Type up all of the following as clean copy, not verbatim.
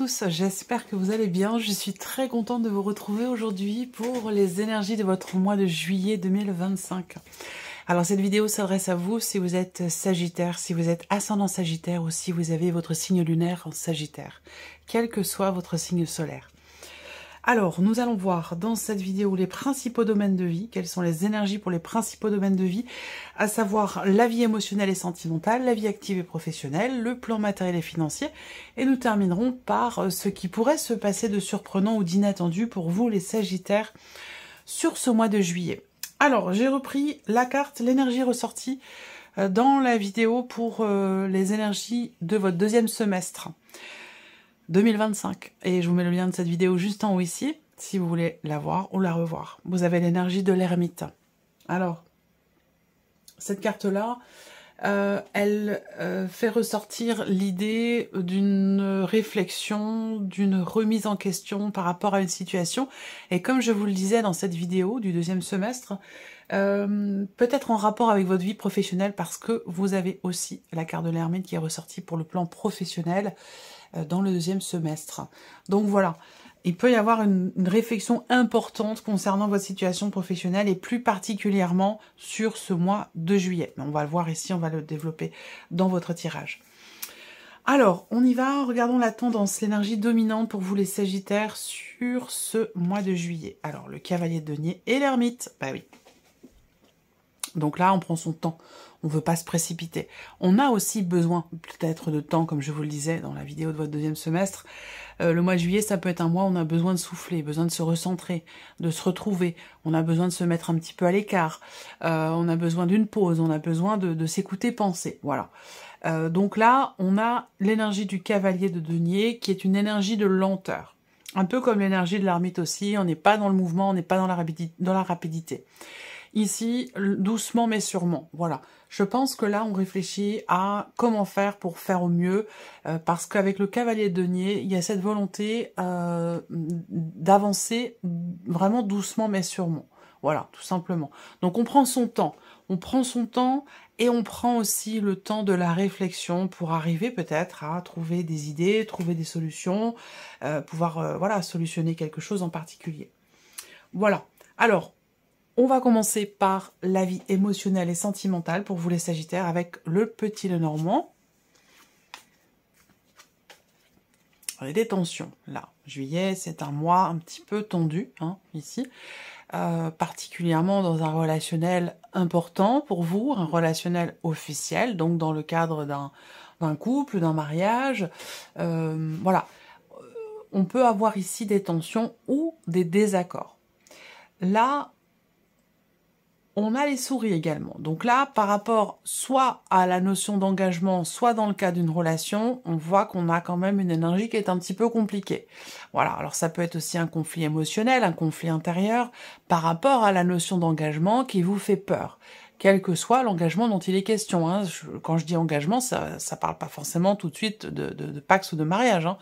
tous, j'espère que vous allez bien. Je suis très contente de vous retrouver aujourd'hui pour les énergies de votre mois de juillet 2025. Alors cette vidéo s'adresse à vous si vous êtes Sagittaire, si vous êtes ascendant Sagittaire ou si vous avez votre signe lunaire en Sagittaire, quel que soit votre signe solaire. Alors, nous allons voir dans cette vidéo les principaux domaines de vie, quelles sont les énergies pour les principaux domaines de vie, à savoir la vie émotionnelle et sentimentale, la vie active et professionnelle, le plan matériel et financier, et nous terminerons par ce qui pourrait se passer de surprenant ou d'inattendu pour vous les Sagittaires sur ce mois de juillet. Alors, j'ai repris la carte, l'énergie ressortie dans la vidéo pour les énergies de votre deuxième semestre 2025. Et je vous mets le lien de cette vidéo juste en haut ici, si vous voulez la voir ou la revoir. Vous avez l'énergie de l'ermite. Alors, cette carte-là, elle fait ressortir l'idée d'une réflexion, d'une remise en question par rapport à une situation. Et comme je vous le disais dans cette vidéo du deuxième semestre, peut-être en rapport avec votre vie professionnelle, parce que vous avez aussi la carte de l'ermite qui est ressortie pour le plan professionnel dans le deuxième semestre. Donc voilà, il peut y avoir une réflexion importante concernant votre situation professionnelle et plus particulièrement sur ce mois de juillet. On va le voir ici, on va le développer dans votre tirage. Alors, on y va, regardons la tendance, l'énergie dominante pour vous les Sagittaires sur ce mois de juillet. Alors, le cavalier de denier et l'ermite, bah oui. Donc là, on prend son temps. On ne veut pas se précipiter. On a aussi besoin peut-être de temps, comme je vous le disais dans la vidéo de votre deuxième semestre. Le mois de juillet, ça peut être un mois où on a besoin de souffler, besoin de se recentrer, de se retrouver. On a besoin de se mettre un petit peu à l'écart. On a besoin d'une pause, on a besoin de s'écouter penser. Voilà. Donc là, on a l'énergie du cavalier de denier qui est une énergie de lenteur. Un peu comme l'énergie de l'ermite aussi. On n'est pas dans le mouvement, on n'est pas dans la rapidité. Ici, doucement mais sûrement, voilà. Je pense que là, on réfléchit à comment faire pour faire au mieux, parce qu'avec le cavalier de denier, il y a cette volonté d'avancer vraiment doucement mais sûrement. Voilà, tout simplement. Donc on prend son temps et on prend aussi le temps de la réflexion pour arriver peut-être à trouver des idées, trouver des solutions, pouvoir voilà, solutionner quelque chose en particulier. Voilà. Alors, on va commencer par la vie émotionnelle et sentimentale pour vous les Sagittaires avec le petit Lenormand. Les tensions, là. Juillet, c'est un mois un petit peu tendu, hein, ici. Particulièrement dans un relationnel important pour vous, un relationnel officiel, donc dans le cadre d'un couple, d'un mariage. Voilà. On peut avoir ici des tensions ou des désaccords. Là, on a les souris également. Donc là, par rapport soit à la notion d'engagement, soit dans le cas d'une relation, on voit qu'on a quand même une énergie qui est un petit peu compliquée. Voilà, alors ça peut être aussi un conflit émotionnel, un conflit intérieur, par rapport à la notion d'engagement qui vous fait peur. Quel que soit l'engagement dont il est question. Hein. Quand je dis engagement, ça parle pas forcément tout de suite de pax ou de mariage. Hein.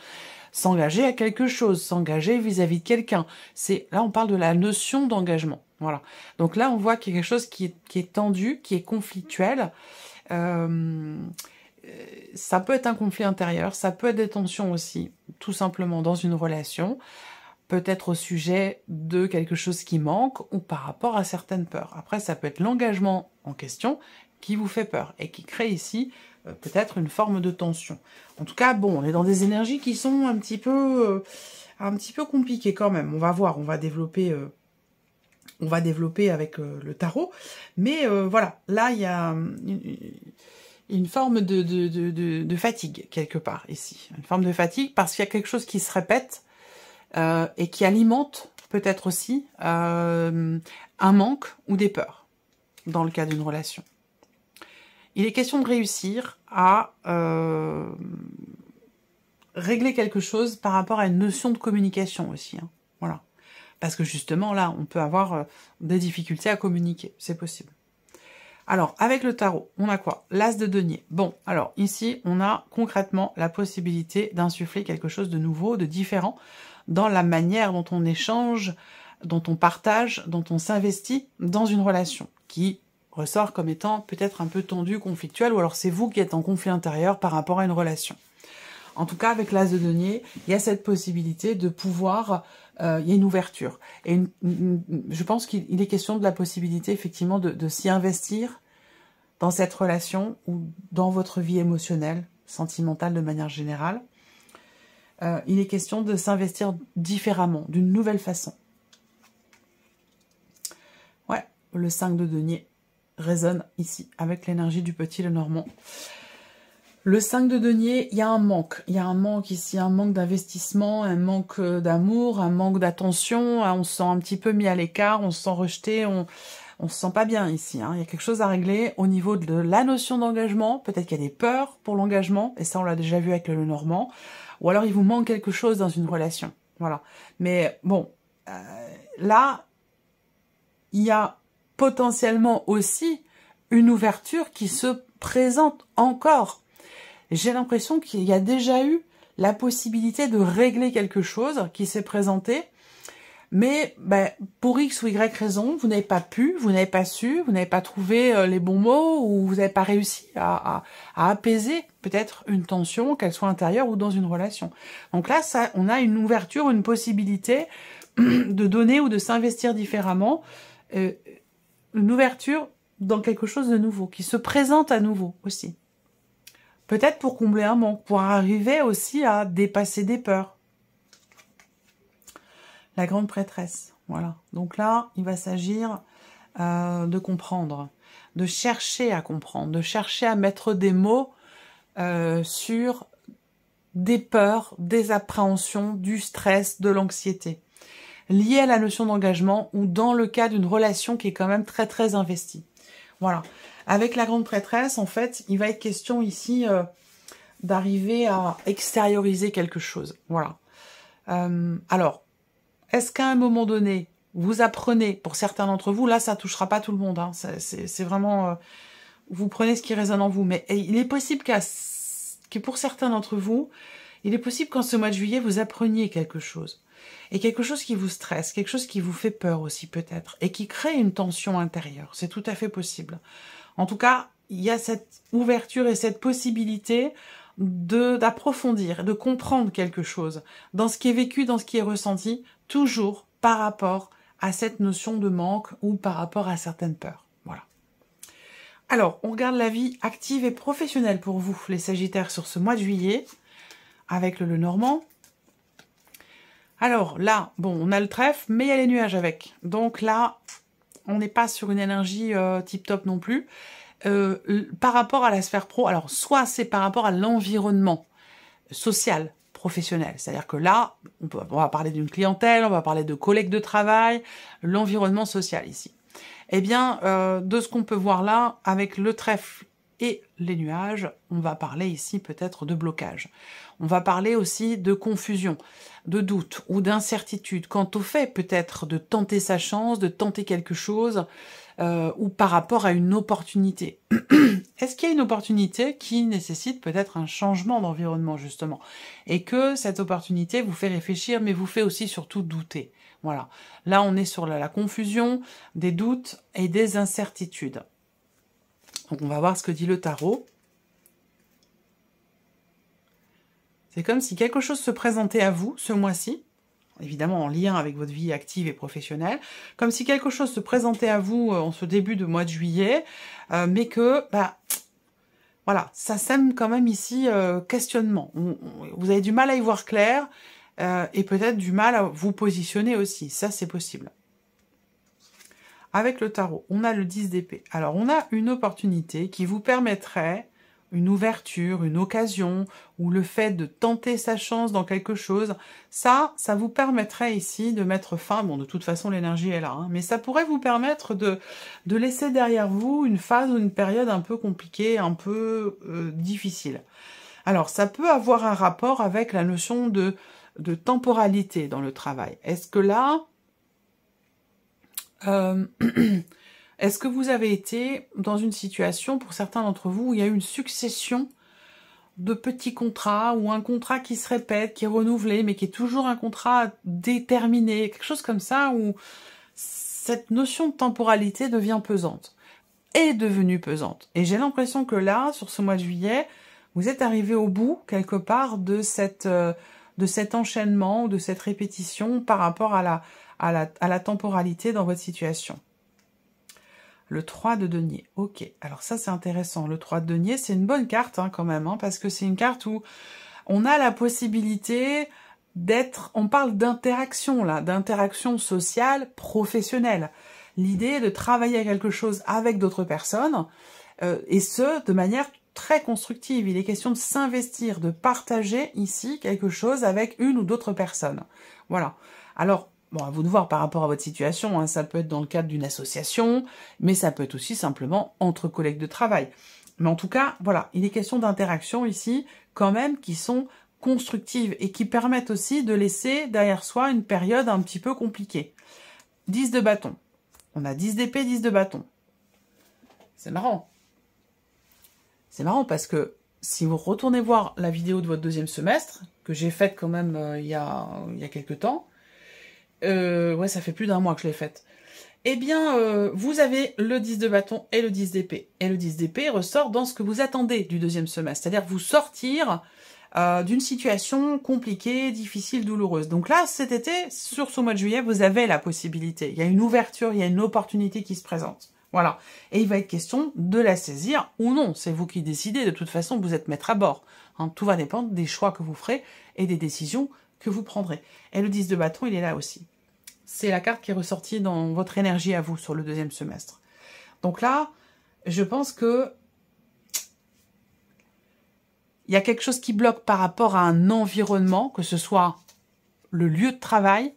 S'engager à quelque chose, s'engager vis-à-vis de quelqu'un. Là, on parle de la notion d'engagement. Voilà. Donc là, on voit qu'il y a quelque chose qui est tendu, qui est conflictuel. Ça peut être un conflit intérieur, ça peut être des tensions aussi, tout simplement dans une relation, peut-être au sujet de quelque chose qui manque ou par rapport à certaines peurs. Après, ça peut être l'engagement en question qui vous fait peur et qui crée ici peut-être une forme de tension. En tout cas, bon, on est dans des énergies qui sont un petit peu compliquées quand même. On va voir, on va développer avec le tarot. Mais voilà, là, il y a une forme de fatigue, quelque part, ici. Une forme de fatigue, parce qu'il y a quelque chose qui se répète et qui alimente, peut-être aussi, un manque ou des peurs, dans le cas d'une relation. Il est question de réussir à régler quelque chose par rapport à une notion de communication aussi. Hein. Voilà. Parce que justement, là, on peut avoir des difficultés à communiquer. C'est possible. Alors, avec le tarot, on a quoi? L'as de denier. Bon, alors, ici, on a concrètement la possibilité d'insuffler quelque chose de nouveau, de différent, dans la manière dont on échange, dont on partage, dont on s'investit dans une relation, qui ressort comme étant peut-être un peu tendu, conflictuel, ou alors c'est vous qui êtes en conflit intérieur par rapport à une relation. En tout cas, avec l'As de denier, il y a cette possibilité de pouvoir... il y a une ouverture. Et je pense qu'il est question de la possibilité, effectivement, de s'y investir dans cette relation ou dans votre vie émotionnelle, sentimentale de manière générale. Il est question de s'investir différemment, d'une nouvelle façon. Ouais, le 5 de denier résonne ici avec l'énergie du petit Lenormand. Le 5 de denier, il y a un manque. Il y a un manque ici, un manque d'investissement, un manque d'amour, un manque d'attention. On se sent un petit peu mis à l'écart, on se sent rejeté, on se sent pas bien ici. Il y a quelque chose à régler au niveau de la notion d'engagement. Peut-être qu'il y a des peurs pour l'engagement, et ça on l'a déjà vu avec le Lenormand. Ou alors il vous manque quelque chose dans une relation. Voilà. Mais bon, là, il y a potentiellement aussi une ouverture qui se présente encore. J'ai l'impression qu'il y a déjà eu la possibilité de régler quelque chose qui s'est présenté, mais pour X ou Y raison, vous n'avez pas pu, vous n'avez pas su, vous n'avez pas trouvé les bons mots, ou vous n'avez pas réussi à apaiser peut-être une tension, qu'elle soit intérieure ou dans une relation. Donc là, on a une ouverture, une possibilité de donner ou de s'investir différemment, une ouverture dans quelque chose de nouveau, qui se présente à nouveau aussi. Peut-être pour combler un manque, pour arriver aussi à dépasser des peurs. La grande prêtresse, voilà. Donc là, il va s'agir de comprendre, de chercher à comprendre, de chercher à mettre des mots sur des peurs, des appréhensions, du stress, de l'anxiété, liées à la notion d'engagement ou dans le cas d'une relation qui est quand même très très investie. Voilà. Avec la grande prêtresse, en fait, il va être question ici d'arriver à extérioriser quelque chose. Voilà. Alors, est-ce qu'à un moment donné, vous apprenez, pour certains d'entre vous, là, ça touchera pas tout le monde, hein, c'est vraiment... vous prenez ce qui résonne en vous, mais il est possible que pour certains d'entre vous, il est possible qu'en ce mois de juillet, vous appreniez quelque chose. Et quelque chose qui vous stresse, quelque chose qui vous fait peur aussi peut-être, et qui crée une tension intérieure. C'est tout à fait possible. En tout cas, il y a cette ouverture et cette possibilité d'approfondir, de comprendre quelque chose dans ce qui est vécu, dans ce qui est ressenti, toujours par rapport à cette notion de manque ou par rapport à certaines peurs. Voilà. Alors, on regarde la vie active et professionnelle pour vous, les Sagittaires, sur ce mois de juillet, avec le Lenormand. Alors là, bon, on a le trèfle, mais il y a les nuages avec. Donc là, on n'est pas sur une énergie tip-top non plus. Par rapport à la sphère pro, alors soit c'est par rapport à l'environnement social, professionnel. C'est-à-dire que là, on va parler d'une clientèle, on va parler de collègues de travail, l'environnement social ici. Eh bien, de ce qu'on peut voir là, avec le trèfle et les nuages, on va parler ici peut-être de blocage. On va parler aussi de confusion, de doute ou d'incertitude quant au fait peut-être de tenter sa chance, de tenter quelque chose, ou par rapport à une opportunité. Est-ce qu'il y a une opportunité qui nécessite peut-être un changement d'environnement justement, et que cette opportunité vous fait réfléchir, mais vous fait aussi surtout douter. Voilà. Là, on est sur la confusion, des doutes et des incertitudes. Donc, on va voir ce que dit le tarot. C'est comme si quelque chose se présentait à vous ce mois-ci, évidemment en lien avec votre vie active et professionnelle, comme si quelque chose se présentait à vous en ce début de mois de juillet, mais que, voilà, ça sème quand même ici questionnement. Vous avez du mal à y voir clair, et peut-être du mal à vous positionner aussi, ça c'est possible. Avec le tarot, on a le 10 d'épée. Alors, on a une opportunité qui vous permettrait une ouverture, une occasion, ou le fait de tenter sa chance dans quelque chose. Ça vous permettrait ici de mettre fin, bon, de toute façon, l'énergie est là, hein, mais ça pourrait vous permettre de laisser derrière vous une phase ou une période un peu compliquée, un peu difficile. Alors, ça peut avoir un rapport avec la notion de temporalité dans le travail. Est-ce que là... est-ce que vous avez été dans une situation, pour certains d'entre vous, où il y a eu une succession de petits contrats, ou un contrat qui se répète, qui est renouvelé, mais qui est toujours un contrat déterminé, quelque chose comme ça, où cette notion de temporalité devient pesante, est devenue pesante. Et j'ai l'impression que là, sur ce mois de juillet, Vous êtes arrivé au bout, quelque part, de cet enchaînement, de cette répétition par rapport à la temporalité dans votre situation. Le 3 de denier. Ok, alors ça c'est intéressant. Le 3 de denier, c'est une bonne carte hein, quand même, hein, parce que c'est une carte où on a la possibilité d'être... On parle d'interaction là, d'interaction sociale, professionnelle. L'idée est de travailler à quelque chose avec d'autres personnes, et ce, de manière très constructive. Il est question de s'investir, de partager ici quelque chose avec une ou d'autres personnes. Voilà. Alors, bon, à vous de voir par rapport à votre situation, hein, ça peut être dans le cadre d'une association, mais ça peut être aussi simplement entre collègues de travail. Mais en tout cas, voilà, il est question d'interactions ici, quand même, qui sont constructives et qui permettent aussi de laisser derrière soi une période un petit peu compliquée. 10 de bâton. On a 10 d'épée, 10 de bâton. C'est marrant. C'est marrant parce que si vous retournez voir la vidéo de votre deuxième semestre, que j'ai faite quand même il y a quelques temps, ouais, ça fait plus d'un mois que je l'ai faite, eh bien, vous avez le 10 de bâton et le 10 d'épée. Et le 10 d'épée ressort dans ce que vous attendez du deuxième semestre, c'est-à-dire vous sortir d'une situation compliquée, difficile, douloureuse. Donc là, cet été, sur ce mois de juillet, vous avez la possibilité. Il y a une ouverture, il y a une opportunité qui se présente. Voilà. Et il va être question de la saisir ou non. C'est vous qui décidez. De toute façon, vous êtes maître à bord. Hein, tout va dépendre des choix que vous ferez et des décisions que vous prendrez. Et le 10 de bâton, il est là aussi. C'est la carte qui est ressortie dans votre énergie à vous sur le deuxième semestre. Donc là, je pense que il y a quelque chose qui bloque par rapport à un environnement, que ce soit le lieu de travail,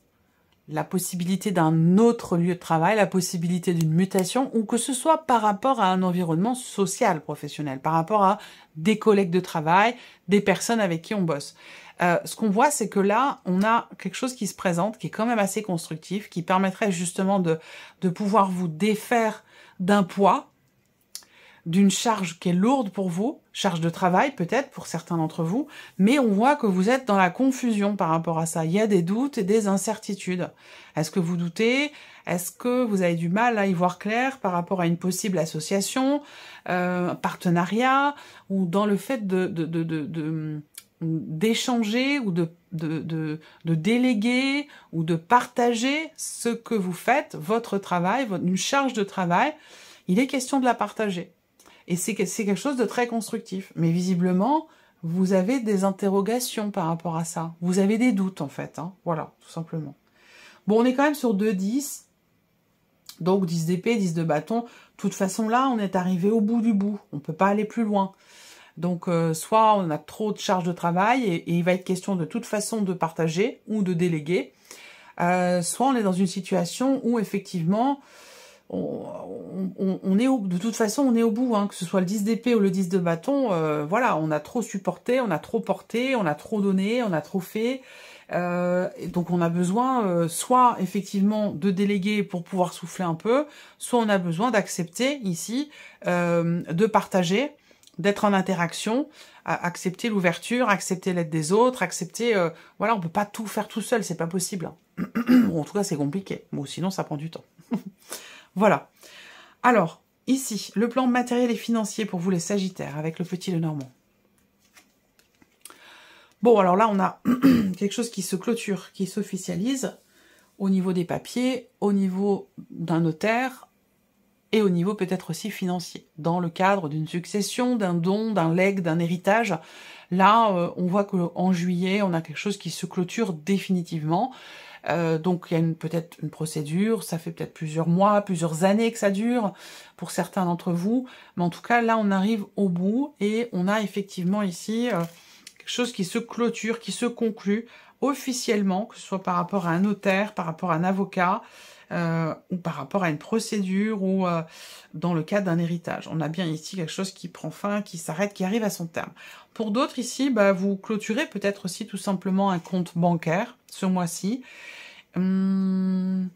la possibilité d'un autre lieu de travail, la possibilité d'une mutation, ou que ce soit par rapport à un environnement social, professionnel, par rapport à des collègues de travail, des personnes avec qui on bosse. Ce qu'on voit, c'est que là, on a quelque chose qui se présente, qui est quand même assez constructif, qui permettrait justement de pouvoir vous défaire d'un poids, d'une charge qui est lourde pour vous, charge de travail peut-être pour certains d'entre vous, mais on voit que vous êtes dans la confusion par rapport à ça. Il y a des doutes et des incertitudes. Est-ce que vous doutez? Est-ce que vous avez du mal à y voir clair par rapport à une possible association, partenariat, ou dans le fait d'échanger ou de déléguer ou de partager ce que vous faites, votre travail, une charge de travail, il est question de la partager. Et c'est quelque chose de très constructif. Mais visiblement, vous avez des interrogations par rapport à ça. Vous avez des doutes, en fait. Hein. Voilà, tout simplement. Bon, on est quand même sur 2-10. Donc, 10 d'épée, 10 de bâton. De toute façon, là, on est arrivé au bout du bout. On ne peut pas aller plus loin. Donc, soit on a trop de charge de travail et il va être question de toute façon de partager ou de déléguer. Soit on est dans une situation où, effectivement... On est de toute façon, on est au bout, hein, que ce soit le 10 d'épée ou le 10 de bâton, voilà, on a trop supporté, on a trop porté, on a trop donné, on a trop fait, donc on a besoin soit effectivement de déléguer pour pouvoir souffler un peu, soit on a besoin d'accepter ici, de partager, d'être en interaction, accepter l'ouverture, accepter l'aide des autres, accepter, voilà, on peut pas tout faire tout seul, c'est pas possible. Bon, en tout cas, c'est compliqué. Bon, sinon, ça prend du temps. Voilà. Alors, ici, le plan matériel et financier pour vous les Sagittaires, avec le petit Lenormand. Bon, alors là, on a quelque chose qui se clôture, qui s'officialise au niveau des papiers, au niveau d'un notaire et au niveau peut-être aussi financier, dans le cadre d'une succession, d'un don, d'un legs, d'un héritage. Là, on voit qu'en juillet, on a quelque chose qui se clôture définitivement. Donc il y a peut-être une procédure, ça fait peut-être plusieurs mois, plusieurs années que ça dure pour certains d'entre vous, mais en tout cas là on arrive au bout et on a effectivement ici quelque chose qui se clôture, qui se conclut officiellement, que ce soit par rapport à un notaire, par rapport à un avocat, ou par rapport à une procédure ou dans le cadre d'un héritage. On a bien ici quelque chose qui prend fin, qui s'arrête, qui arrive à son terme. Pour d'autres ici, bah, vous clôturez peut-être aussi tout simplement un compte bancaire ce mois-ci. Je me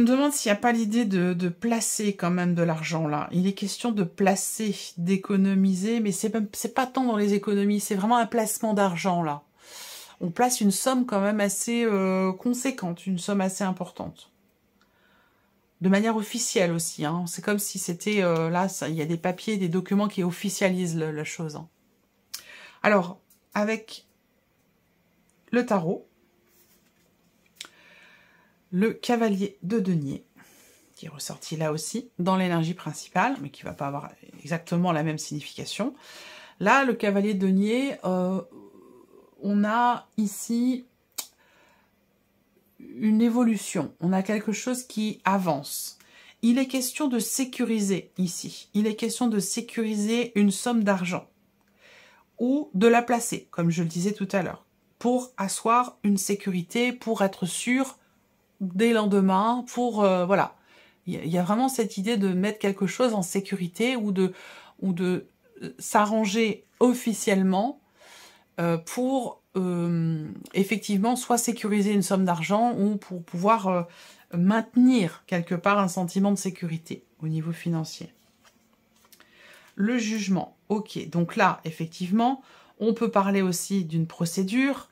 demande s'il n'y a pas l'idée de placer quand même de l'argent là. Il est question de placer, d'économiser, mais c'est pas tant dans les économies, c'est vraiment un placement d'argent là. On place une somme quand même assez conséquente, une somme assez importante. De manière officielle aussi, hein. C'est comme si c'était, là, il y a des papiers, des documents qui officialisent la chose. Hein. Alors, avec le tarot, le cavalier de denier, qui est ressorti là aussi, dans l'énergie principale, mais qui ne va pas avoir exactement la même signification. Là, le cavalier de denier, on a ici une évolution, on a quelque chose qui avance. Il est question de sécuriser ici, il est question de sécuriser une somme d'argent, ou de la placer, comme je le disais tout à l'heure, pour asseoir une sécurité, pour être sûr des lendemains, pour... voilà. Il y a vraiment cette idée de mettre quelque chose en sécurité ou de s'arranger officiellement pour effectivement soit sécuriser une somme d'argent ou pour pouvoir maintenir quelque part un sentiment de sécurité au niveau financier. Le jugement, ok. Donc là, effectivement, on peut parler aussi d'une procédure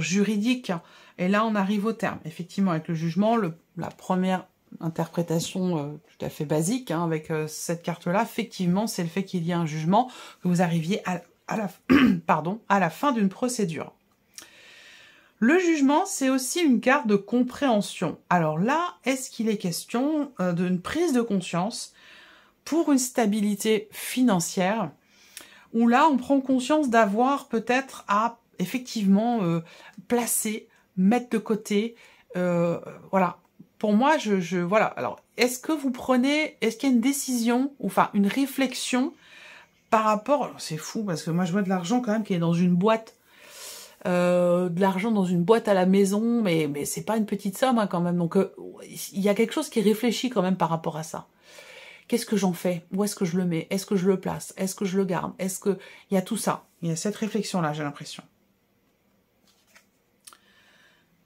juridique. Et là, on arrive au terme. Effectivement, avec le jugement, la première interprétation tout à fait basique, hein, avec cette carte-là, effectivement, c'est le fait qu'il y ait un jugement, que vous arriviez à la fin d'une procédure. Le jugement, c'est aussi une carte de compréhension. Alors là, est-ce qu'il est question d'une prise de conscience pour une stabilité financière, où là, on prend conscience d'avoir peut-être à, effectivement, placer, mettre de côté, voilà. Pour moi, voilà. Alors, est-ce que vous prenez, est-ce qu'il y a une décision, ou enfin, une réflexion par rapport, c'est fou, parce que moi, je vois de l'argent quand même qui est dans une boîte, de l'argent dans une boîte à la maison, mais c'est pas une petite somme, hein, quand même. Donc, il y a quelque chose qui réfléchit quand même par rapport à ça. Qu'est-ce que j'en fais? Où est-ce que je le mets? Est-ce que je le place? Est-ce que je le garde? Est-ce que... Il y a tout ça. Il y a cette réflexion-là, j'ai l'impression.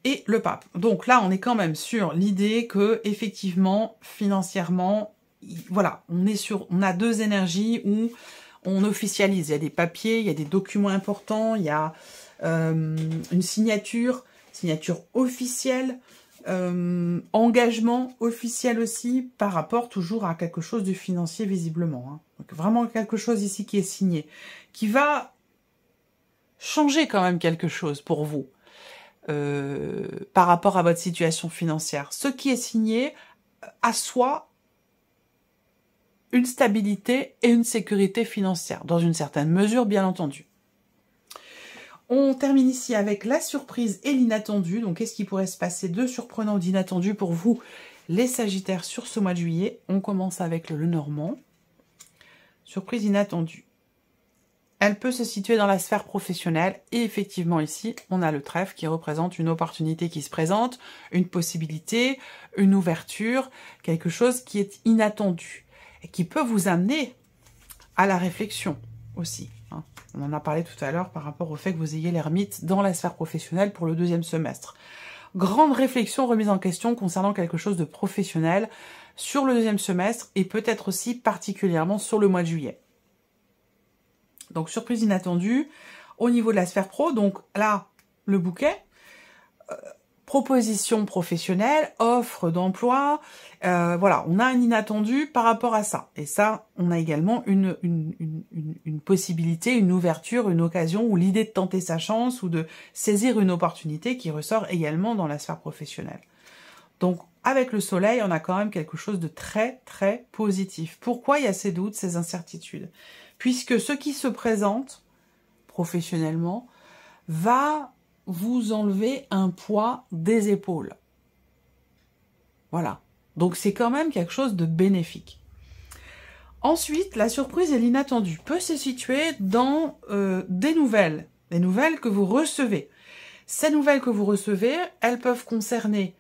Et le pape. Donc là, on est quand même sur l'idée que, effectivement, financièrement, voilà, on a deux énergies où on officialise. Il y a des papiers, il y a des documents importants, il y a une signature officielle, engagement officiel aussi, par rapport toujours à quelque chose de financier visiblement. Hein. Donc vraiment quelque chose ici qui est signé, qui va changer quand même quelque chose pour vous par rapport à votre situation financière. Ce qui est signé assoit une stabilité et une sécurité financière, dans une certaine mesure bien entendu. On termine ici avec la surprise et l'inattendu. Donc, qu'est-ce qui pourrait se passer de surprenant ou d'inattendu pour vous, les Sagittaires, sur ce mois de juillet? On commence avec le Lenormand. Surprise inattendue. Elle peut se situer dans la sphère professionnelle. Et effectivement, ici, on a le trèfle qui représente une opportunité qui se présente, une possibilité, une ouverture, quelque chose qui est inattendu et qui peut vous amener à la réflexion aussi. Hein. On en a parlé tout à l'heure par rapport au fait que vous ayez l'ermite dans la sphère professionnelle pour le deuxième semestre. Grande réflexion, remise en question concernant quelque chose de professionnel sur le deuxième semestre et peut-être aussi particulièrement sur le mois de juillet. Donc, surprise inattendue au niveau de la sphère pro. Donc là, le bouquet, proposition professionnelle, offre d'emploi, voilà, on a un inattendu par rapport à ça. Et ça, on a également une possibilité, une ouverture, une occasion, ou l'idée de tenter sa chance, ou de saisir une opportunité qui ressort également dans la sphère professionnelle. Donc, avec le soleil, on a quand même quelque chose de très, très positif. Pourquoi il y a ces doutes, ces incertitudes? Puisque ce qui se présente professionnellement va vous enlever un poids des épaules. Voilà. Donc, c'est quand même quelque chose de bénéfique. Ensuite, la surprise et l'inattendu peut se situer dans des nouvelles que vous recevez. Ces nouvelles que vous recevez, elles peuvent concerner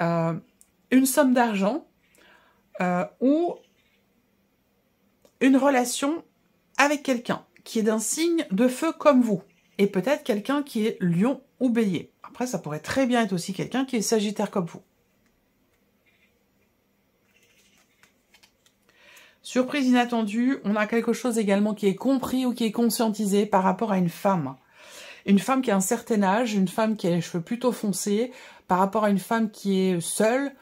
une somme d'argent ou une relation avec quelqu'un qui est d'un signe de feu comme vous. Et peut-être quelqu'un qui est lion ou bélier. Après, ça pourrait très bien être aussi quelqu'un qui est sagittaire comme vous. Surprise inattendue, on a quelque chose également qui est compris ou qui est conscientisé par rapport à une femme. Une femme qui a un certain âge, une femme qui a les cheveux plutôt foncés, par rapport à une femme qui est seule,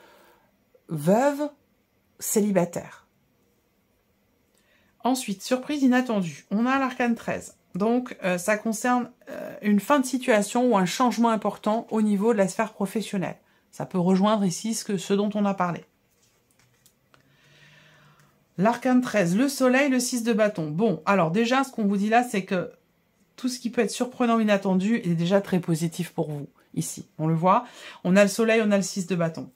veuve, célibataire. Ensuite, surprise inattendue. On a l'arcane 13. Donc, ça concerne une fin de situation ou un changement important au niveau de la sphère professionnelle. Ça peut rejoindre ici ce dont on a parlé. L'arcane 13, le soleil, le 6 de bâton. Bon, alors déjà, ce qu'on vous dit là, c'est que tout ce qui peut être surprenant ou inattendu est déjà très positif pour vous. Ici, on le voit. On a le soleil, on a le 6 de bâton.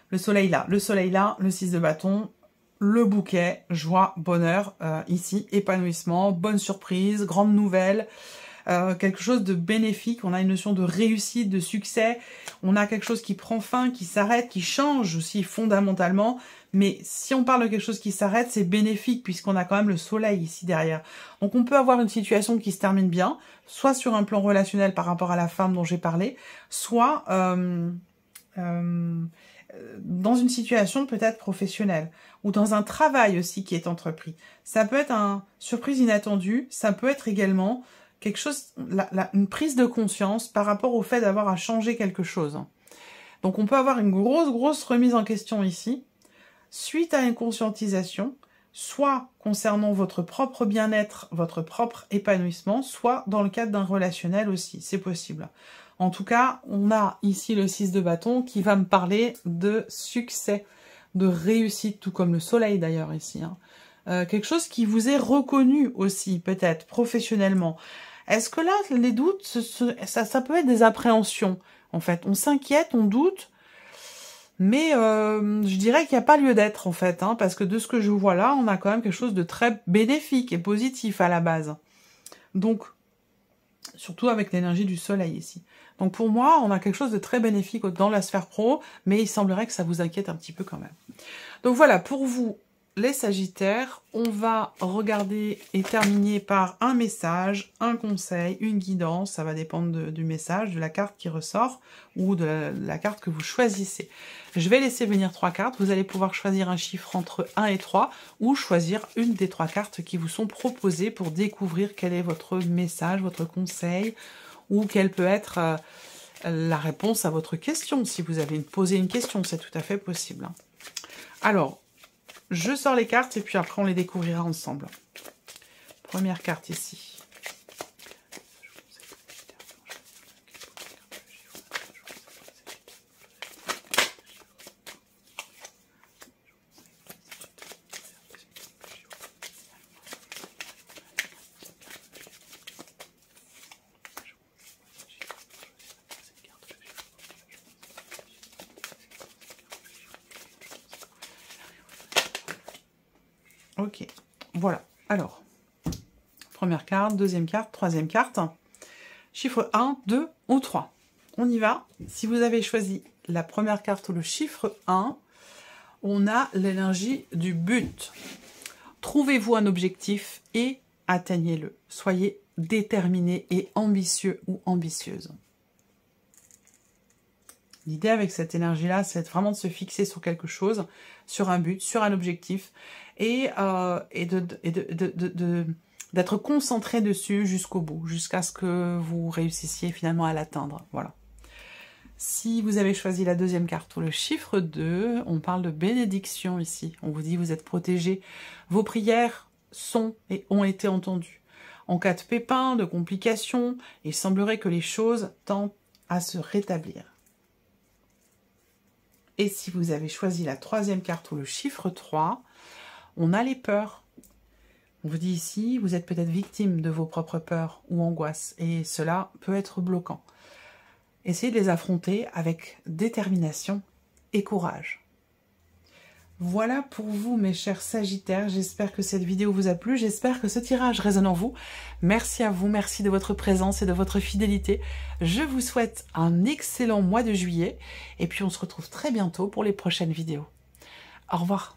Le soleil là, le 6 de bâton, le bouquet, joie, bonheur, ici, épanouissement, bonne surprise, grande nouvelle, quelque chose de bénéfique. On a une notion de réussite, de succès. On a quelque chose qui prend fin, qui s'arrête, qui change aussi fondamentalement. Mais si on parle de quelque chose qui s'arrête, c'est bénéfique puisqu'on a quand même le soleil ici derrière. Donc on peut avoir une situation qui se termine bien, soit sur un plan relationnel par rapport à la femme dont j'ai parlé, soit dans une situation peut-être professionnelle ou dans un travail aussi qui est entrepris. Ça peut être une surprise inattendue, ça peut être également quelque chose, une prise de conscience par rapport au fait d'avoir à changer quelque chose. Donc on peut avoir une grosse remise en question ici, suite à une conscientisation, soit concernant votre propre bien-être, votre propre épanouissement, soit dans le cadre d'un relationnel aussi, c'est possible. En tout cas, on a ici le 6 de bâton qui va me parler de succès, de réussite, tout comme le soleil d'ailleurs ici. Quelque chose qui vous est reconnu aussi, peut-être, professionnellement. Est-ce que là, les doutes, ça peut être des appréhensions, en fait. On s'inquiète, on doute, mais je dirais qu'il n'y a pas lieu d'être, en fait, parce que de ce que je vois là, on a quand même quelque chose de très bénéfique et positif à la base. Donc, surtout avec l'énergie du soleil ici. Donc pour moi, on a quelque chose de très bénéfique dans la sphère pro, mais il semblerait que ça vous inquiète un petit peu quand même. Donc voilà, pour vous, les Sagittaires, on va regarder et terminer par un message, un conseil, une guidance, ça va dépendre du message, de la carte qui ressort ou de la carte que vous choisissez. Je vais laisser venir 3 cartes, vous allez pouvoir choisir un chiffre entre 1 et 3 ou choisir une des 3 cartes qui vous sont proposées pour découvrir quel est votre message, votre conseil ou quelle peut être la réponse à votre question. Si vous avez posé une question, c'est tout à fait possible. Alors, je sors les cartes et puis après on les découvrira ensemble. Première carte ici. Ok, voilà. Alors, première carte, deuxième carte, troisième carte. Chiffre 1, 2 ou 3. On y va. Si vous avez choisi la première carte ou le chiffre 1, on a l'énergie du but. Trouvez-vous un objectif et atteignez-le. Soyez déterminé et ambitieux ou ambitieuse. L'idée avec cette énergie-là, c'est vraiment de se fixer sur quelque chose, sur un but, sur un objectif, et d'être concentré dessus jusqu'au bout, jusqu'à ce que vous réussissiez finalement à l'atteindre. Voilà. Si vous avez choisi la deuxième carte ou le chiffre 2, on parle de bénédiction ici. On vous dit vous êtes protégé. Vos prières sont et ont été entendues. En cas de pépin, de complications, il semblerait que les choses tendent à se rétablir. Et si vous avez choisi la troisième carte ou le chiffre 3, on a les peurs. On vous dit ici, vous êtes peut-être victime de vos propres peurs ou angoisses, et cela peut être bloquant. Essayez de les affronter avec détermination et courage. Voilà pour vous, mes chers Sagittaires. J'espère que cette vidéo vous a plu. J'espère que ce tirage résonne en vous. Merci à vous. Merci de votre présence et de votre fidélité. Je vous souhaite un excellent mois de juillet. Et puis, on se retrouve très bientôt pour les prochaines vidéos. Au revoir.